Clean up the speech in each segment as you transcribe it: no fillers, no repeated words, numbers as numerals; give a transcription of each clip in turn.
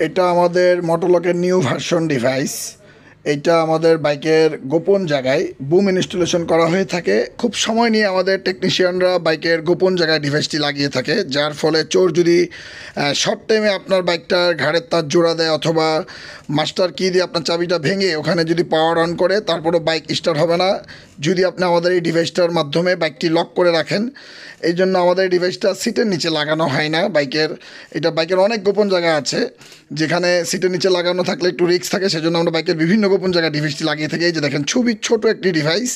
এটা আমাদের মোটোলকের new version device. এটা আমাদের বাইকের গোপন জায়গায় বুম ইনস্টলেশন করা হয়ে থাকে। খুব সময় নিয়ে আমাদের টেকনিশিয়ানরা বাইকের গোপন জায়গায় ডিভাইসটি লাগিয়ে থাকে, যার ফলে চোর যদি শর্ট টাইমে আপনার বাইকটার ঘাড়ের তার জোড়া দেয় অথবা মাস্টার কি দিয়ে আপনার চাবিটা ভেঙে ওখানে যদি পাওয়ার অন করে, তারপরও বাইক স্টার্ট হবে না যদি আপনি আমাদের এই ডিভাইসটার মাধ্যমে বাইকটি লক করে রাখেন। এই জন্য আমাদের এই ডিভাইসটা সিটের নিচে লাগানো হয় না বাইকের। এটা বাইকের অনেক গোপন জায়গা আছে যেখানে সিটের নিচে লাগানো থাকলে একটু রিস্ক থাকে, সেজন্য আমরা বাইকের বিভিন্ন গোপন জায়গায় ডিভাইসটি লাগিয়ে থাকি। এই যে দেখেন, ছবি ছোট একটি ডিভাইস।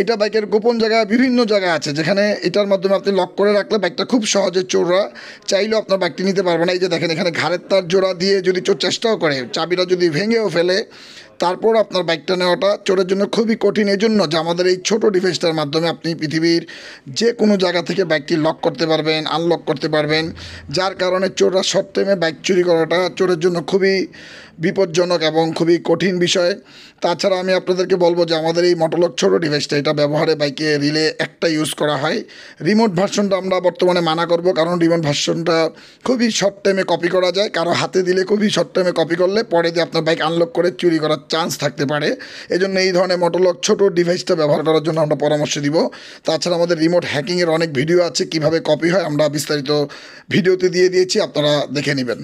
এটা বাইকের গোপন জায়গা বিভিন্ন জায়গা আছে যেখানে এটার মাধ্যমে আপনি লক করে রাখলে বাইকটা খুব সহজে চোররা চাইলেও আপনার বাইকটি নিতে পারবে না। এই যে দেখেন, এখানে ঘাড়ের তার জোড়া দিয়ে যদি চোর চেষ্টাও করে, চাবিটা যদি ভেঙেও ফেলে, তারপর আপনার বাইকটা নেওয়াটা চোরের জন্য খুবই কঠিন। এই জন্য যে আমাদের এই ছোটো ডিভাইসটার মাধ্যমে আপনি পৃথিবীর যে কোনো জায়গা থেকে বাইকটি লক করতে পারবেন, আনলক করতে পারবেন, যার কারণে চোররা শর্ট টাইমে বাইক চুরি করাটা চোরের জন্য খুবই বিপজ্জনক এবং খুবই কঠিন বিষয়। তাছাড়া আমি আপনাদেরকে বলবো যে আমাদের এই মোটোলক ছোটো ডিভাইসটা, এটা ব্যবহারে বাইকে রিলে একটা ইউজ করা হয়। রিমোট ভার্সনটা আমরা বর্তমানে মানা করব, কারণ রিমোট ভার্সনটা খুবই শর্ট টাইমে কপি করা যায়। কারো হাতে দিলে খুবই শর্ট টাইমে কপি করলে পরে দিয়ে আপনার বাইক আনলক করে চুরি করার চান্স থাকতে পারে। এই জন্য এই ধরনের মোটোলক ছোটো ডিভাইসটা ব্যবহার করার জন্য আমরা পরামর্শ দিব। তাছাড়া আমাদের রিমোট হ্যাকিংয়ের অনেক ভিডিও আছে, কিভাবে কপি হয় আমরা বিস্তারিত ভিডিওতে দিয়ে দিয়েছি, আপনারা দেখে নেবেন।